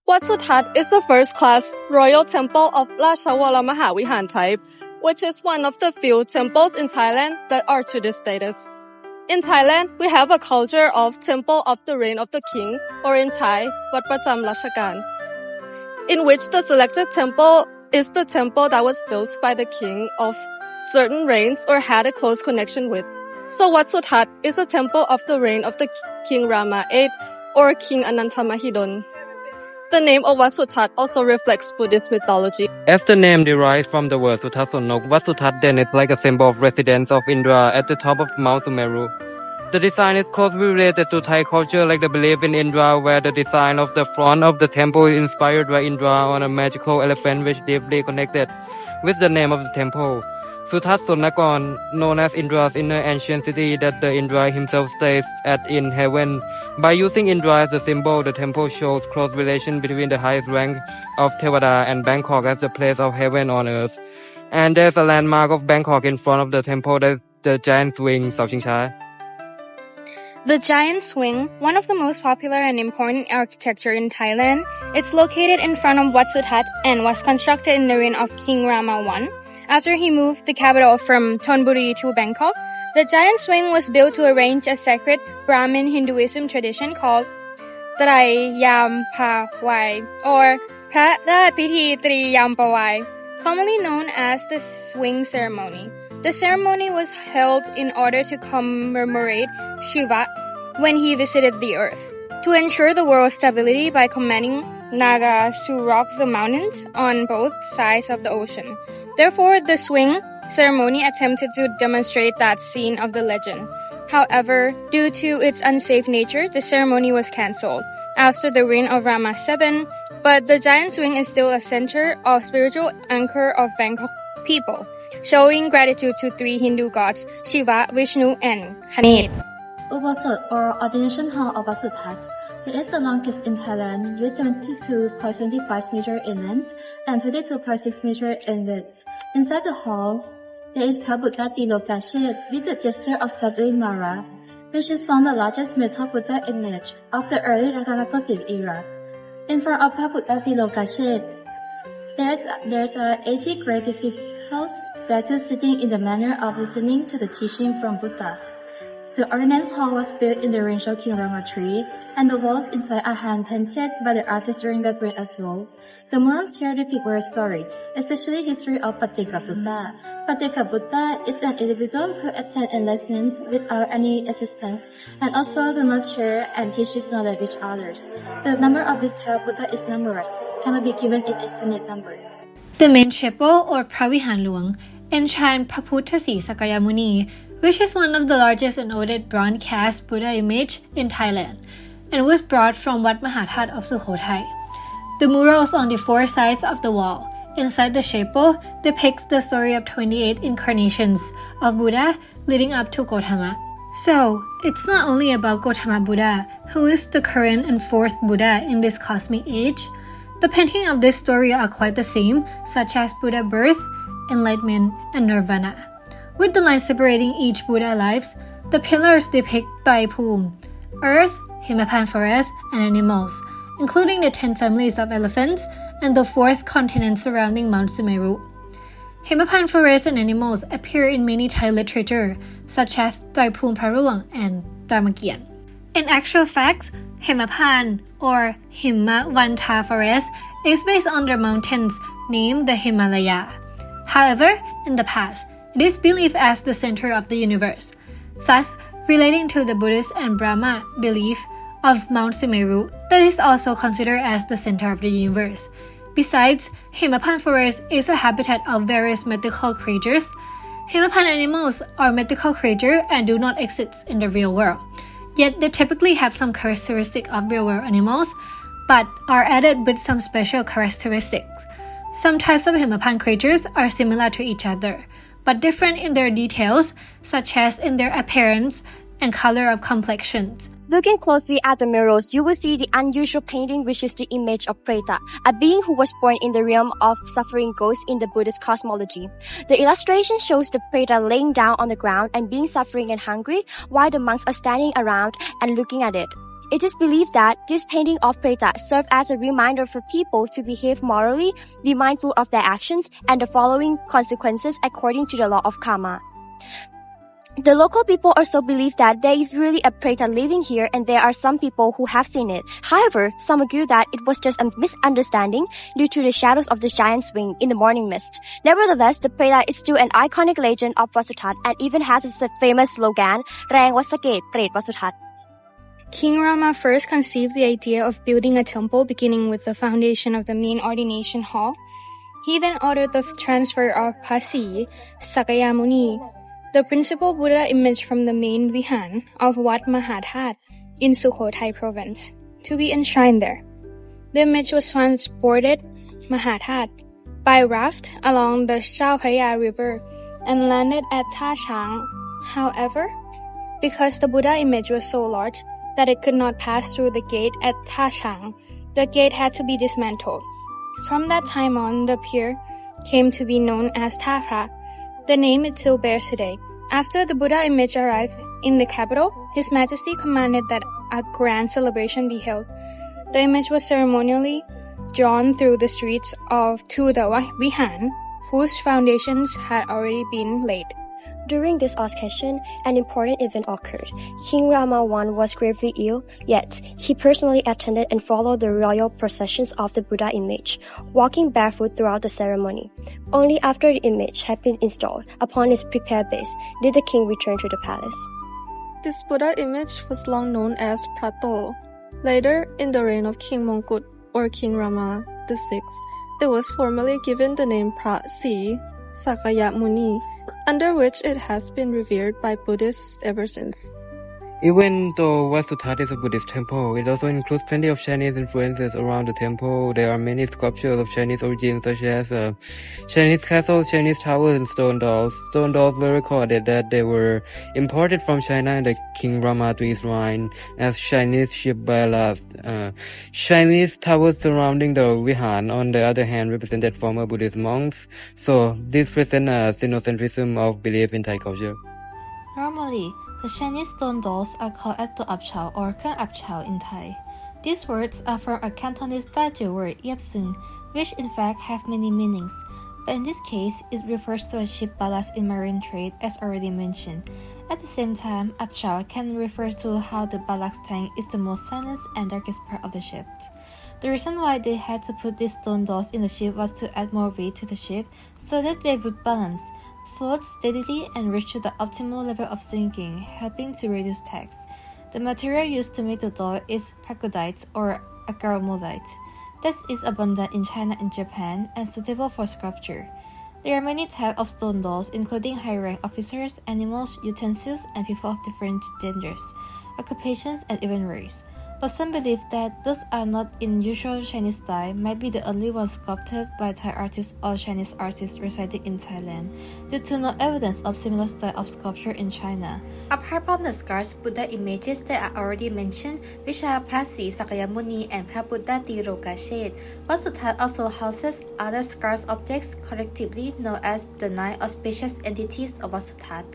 Wat Suthat is a first-class royal temple of Rajawala Mahavihan type, which is one of the few temples in Thailand that are to this status. In Thailand, we have a culture of Temple of the Reign of the King, or in Thai, Wat Prajam Rachakan, in which the selected temple is the temple that was built by the king of certain reigns or had a close connection with. So Wat Suthat is a temple of the reign of the King Rama VIII or King Anantamahidol. The name of Wat Suthat also reflects Buddhist mythology. As the name derives from the word Suthasonok, Wat Suthat then is like a symbol of residence of Indra at the top of Mount Sumeru. The design is closely related to Thai culture, like the belief in Indra, where the design of the front of the temple is inspired by Indra on a magical elephant, which deeply connected with the name of the temple. Suthat Sonakon, known as Indra's inner ancient city that the Indra himself stays at in heaven. By using Indra as a symbol, the temple shows close relation between the highest rank of Tevada and Bangkok as the place of heaven on earth. And there's a landmark of Bangkok in front of the temple, that's the giant swing, Sao Ching Cha. The giant swing, one of the most popular and important architecture in Thailand, it's located in front of Wat Suthat and was constructed in the reign of King Rama I. After he moved the capital from Thonburi to Bangkok, the giant swing was built to arrange a sacred Brahmin Hinduism tradition called Trayampawai or Pratapiti Triyampawai, commonly known as the swing ceremony. The ceremony was held in order to commemorate Shiva when he visited the earth, to ensure the world's stability by commanding Nagas to rock the mountains on both sides of the ocean. Therefore, the swing ceremony attempted to demonstrate that scene of the legend. However, due to its unsafe nature, the ceremony was cancelled after the reign of Rama VII, but the giant swing is still a center of spiritual anchor of Bangkok people, showing gratitude to three Hindu gods, Shiva, Vishnu, and Ganesh. Ubosot, or Ordination Hall of Wat Suthat. It is the longest in Thailand with 22.75 meters in length and 22.6 meters in width. Inside the hall, there is Buddha Tilokachet with the gesture of subduing Mara, which is one of the largest metal Buddha image of the early Ratanakosin era. In front of Buddha Tilokachet, there's a 80 great disciples statue sitting in the manner of listening to the teaching from Buddha. The ordinance hall was built in the range of King Rama III, and the walls inside are hand-painted by the artist during the period as well. The murals here depict various stories, especially history of Pacceka Buddha. Pacceka Buddha is an individual who attained enlightenment without any assistance, and also do not share and teach his knowledge with others. The number of this type of Buddha is numerous, cannot be given in infinite number. The main chapel, or Pravihan Luang, enchant Paputa Si Sakayamuni, which is one of the largest and oldest bronze cast Buddha image in Thailand, and was brought from Wat Mahathat of Sukhothai. The murals on the four sides of the wall inside the chapel depicts the story of 28 incarnations of Buddha leading up to Gautama. So, it's not only about Gautama Buddha, who is the current and fourth Buddha in this cosmic age. The painting of this story are quite the same, such as Buddha birth, enlightenment, and nirvana. With the line separating each Buddha lives, the pillars depict Thaiphum, earth, Himapan forest, and animals, including the 10 families of elephants and the 4th continent surrounding Mount Sumeru. Himapan forest and animals appear in many Thai literature, such as Thaiphum Paruang and Ramakian. In actual fact, Himapan, or Himavanta forest, is based on the mountains named the Himalaya. However, in the past, it is believed as the center of the universe, thus relating to the Buddhist and Brahma belief of Mount Sumeru that is also considered as the center of the universe. Besides, Himapan forest is a habitat of various mythical creatures. Himapan animals are mythical creatures and do not exist in the real world. Yet they typically have some characteristics of real world animals, but are added with some special characteristics. Some types of Himapan creatures are similar to each other, but different in their details, such as in their appearance and color of complexions. Looking closely at the murals, you will see the unusual painting, which is the image of Preta, a being who was born in the realm of suffering ghosts in the Buddhist cosmology. The illustration shows the Preta laying down on the ground and being suffering and hungry, while the monks are standing around and looking at it. It is believed that this painting of Preta served as a reminder for people to behave morally, be mindful of their actions, and the following consequences according to the law of karma. The local people also believe that there is really a Preta living here and there are some people who have seen it. However, some argue that it was just a misunderstanding due to the shadows of the giant's wing in the morning mist. Nevertheless, the Preta is still an iconic legend of Wat Suthat and even has a famous slogan, Rang Wat Sake, Pret Wat Suthat. King Rama first conceived the idea of building a temple beginning with the foundation of the main ordination hall. He then ordered the transfer of Pasi, Sakayamuni, the principal Buddha image from the main Vihan of Wat Suthat in Sukhothai province, to be enshrined there. The image was transported Mahathat by raft along the Chao Phraya River and landed at Tha Chang. However, because the Buddha image was so large that it could not pass through the gate at Tha Chang, the gate had to be dismantled. From that time on, the pier came to be known as Tha Phra, the name it still bears today. After the Buddha image arrived in the capital, His Majesty commanded that a grand celebration be held. The image was ceremonially drawn through the streets to the Vihan, whose foundations had already been laid. During this occasion, an important event occurred. King Rama I was gravely ill, yet he personally attended and followed the royal processions of the Buddha image, walking barefoot throughout the ceremony. Only after the image had been installed upon its prepared base did the king return to the palace. This Buddha image was long known as Prato. Later, in the reign of King Mongkut or King Rama VI, it was formally given the name Prasi Sakayamuni, under which it has been revered by Buddhists ever since. Even though Wat Suthat is a Buddhist temple, it also includes plenty of Chinese influences around the temple. There are many sculptures of Chinese origin, such as Chinese castles, Chinese towers, and stone dolls. Stone dolls were recorded that they were imported from China in the King Rama III's reign as Chinese ship-ballas. Chinese towers surrounding the Vihan, on the other hand, represented former Buddhist monks. So this presents a sinocentrism of belief in Thai culture. Normally, the Chinese stone dolls are called Atto Apchao or Kang Apchao in Thai. These words are from a Cantonese Dajie word Yep Sing, which in fact have many meanings, but in this case, it refers to a ship ballast in marine trade as already mentioned. At the same time, Apchao can refer to how the ballast tank is the most silent and darkest part of the ship. The reason why they had to put these stone dolls in the ship was to add more weight to the ship so that they would balance, float steadily and reach to the optimal level of sinking, helping to reduce tax. The material used to make the doll is pagodite or agaromolite. This is abundant in China and Japan and suitable for sculpture. There are many types of stone dolls, including high-rank officers, animals, utensils, and people of different genders, occupations, and even race. But some believe that those are not in usual Chinese style might be the only ones sculpted by Thai artists or Chinese artists residing in Thailand, due to no evidence of similar style of sculpture in China. Apart from the scarce Buddha images that are already mentioned, which are Prasi Sakayamuni and Prabuddha Tirokashet, Wat Suthat also houses other scarce objects collectively known as the 9 auspicious entities of Wat Suthat.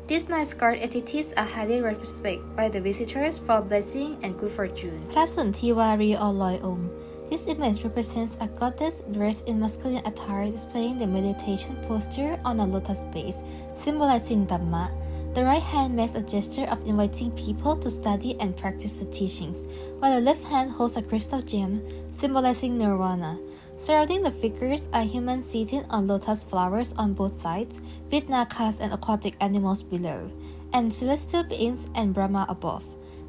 These 9 scarred entities are highly respected by the visitors for blessing and good fortune. Prasuntiwari or Loi Om. This image represents a goddess dressed in masculine attire displaying the meditation posture on a lotus base, symbolizing Dhamma. The right hand makes a gesture of inviting people to study and practice the teachings, while the left hand holds a crystal gem, symbolizing Nirvana. Surrounding the figures are humans sitting on lotus flowers on both sides, with nagas and aquatic animals below, and celestial beings and Brahma above.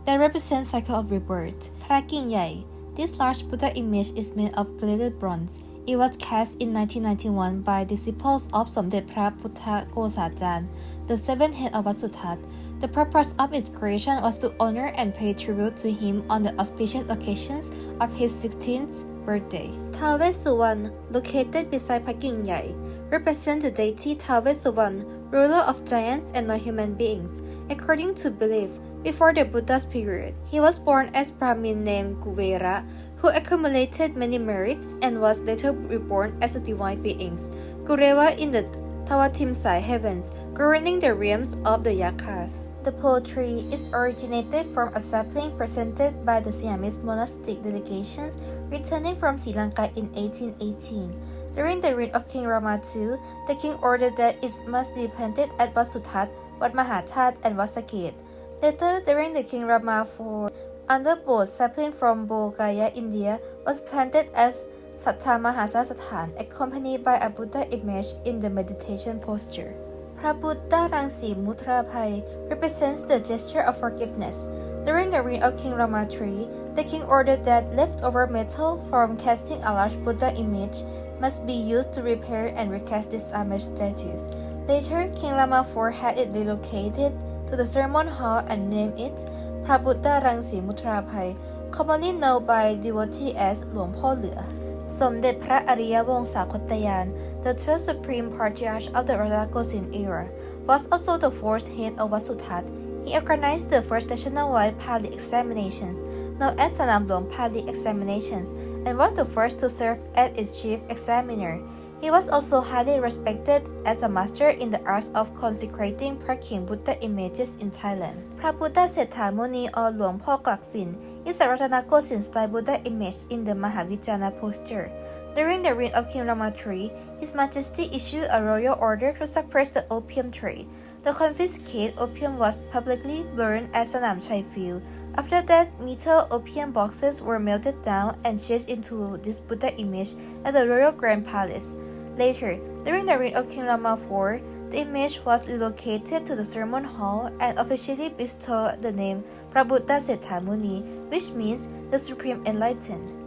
They represent cycle of rebirth. Praking Yai. This large Buddha image is made of gilded bronze. It was cast in 1991 by disciples of Somdet Phra Phutta Kosajan, the seventh head of Wat Suthat. The purpose of its creation was to honor and pay tribute to him on the auspicious occasions of his 16th birthday. Tawe Suwan, located beside Praking Yai, represents the deity Tawe Suwan, ruler of giants and non-human beings. According to belief, before the Buddha's period, he was born as Brahmin named Kuvera, who accumulated many merits and was later reborn as a divine being, Kureva in the Tawatimsai heavens, governing the realms of the Yakas. The poetry is originated from a sapling presented by the Siamese monastic delegations returning from Sri Lanka in 1818. During the reign of King Rama II, the king ordered that it must be planted at Wat Suthat, Wat Mahathat, and Wat Saket. Later, during the King Rama IV, underboard sapling from Bulgaria, India, was planted as Sattha Mahasa Sathan, accompanied by a Buddha image in the meditation posture. Prabuddha Rangsi Mutrapai represents the gesture of forgiveness. During the reign of King Rama III, the king ordered that leftover metal from casting a large Buddha image must be used to repair and recast damaged statues. Later, King Rama IV had it relocated to the sermon hall and named it Prabuddha Rangsi Mutrapai, commonly known by devotees as หลวงพ่อเหลือ สมเด็จพระอริยวงศาคตยาน the 12th Supreme Patriarch of the Ratanakosin era, was also the fourth head of Wat Suthat. He organized the first nationwide Pali examinations, known as Sanamlong Pali examinations, and was the first to serve as its chief examiner. He was also highly respected as a master in the arts of consecrating parking Buddha images in Thailand. Prabuddha Setha Muni or หลวงพ่อกลักฝิ่น is a Ratanakosin style Buddha image in the Mahavijana posture. During the reign of King Rama III, His Majesty issued a royal order to suppress the opium trade. The confiscated opium was publicly burned at Sanam Chai Field. After that, metal opium boxes were melted down and changed into this Buddha image at the Royal Grand Palace. Later, during the reign of King Rama IV, the image was relocated to the sermon hall and officially bestowed the name Prabuddha Setha Muni, which means the Supreme Enlightened.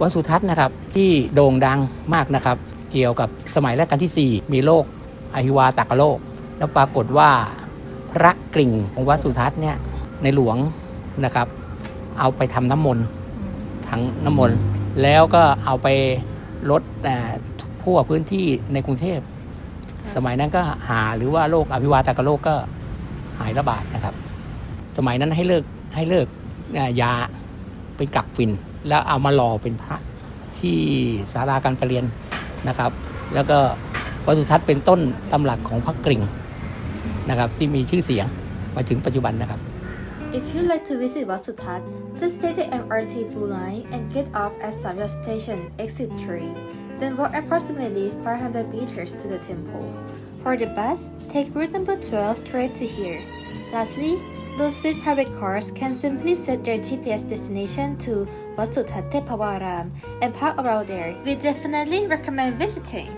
วัดสุทัศน์นะครับที่โด่งดังมากนะครับเกี่ยวกับสมัยรัชกาลที่ 4 มีโรคอหิวาตกโรคแล้วปรากฏว่าพระกริ่งของวัดสุทัศน์เนี่ยในหลวงนะครับเอาไปทำน้ำมนต์ถังน้ำมนต์แล้วก็เอาไปลดทั่วพื้นที่ในกรุงเทพสมัยนั้นก็หรือว่าโรคอหิวาตกโรคก็หายระบาดนะครับสมัยนั้นให้เลิกยาเป็นกักฝิ่นแล้วเอามาหล่อเป็นพระที่ศาลาการประเรียนนะครับแล้วก็วัดสุทัศน์เป็นต้นตำรับของพระกริ่งนะครับที่มีชื่อเสียงมาถึงปัจจุบันนะครับ If you like to visit Wat Suthat, just take the MRT Blue Line and get off at Savya Station, Exit 3. Then walk approximately 500 meters to the temple. For the bus, take route number 12 straight to here. Lastly, those with private cars can simply set their GPS destination to Wat Suthat Tepawaram and park around there. We definitely recommend visiting.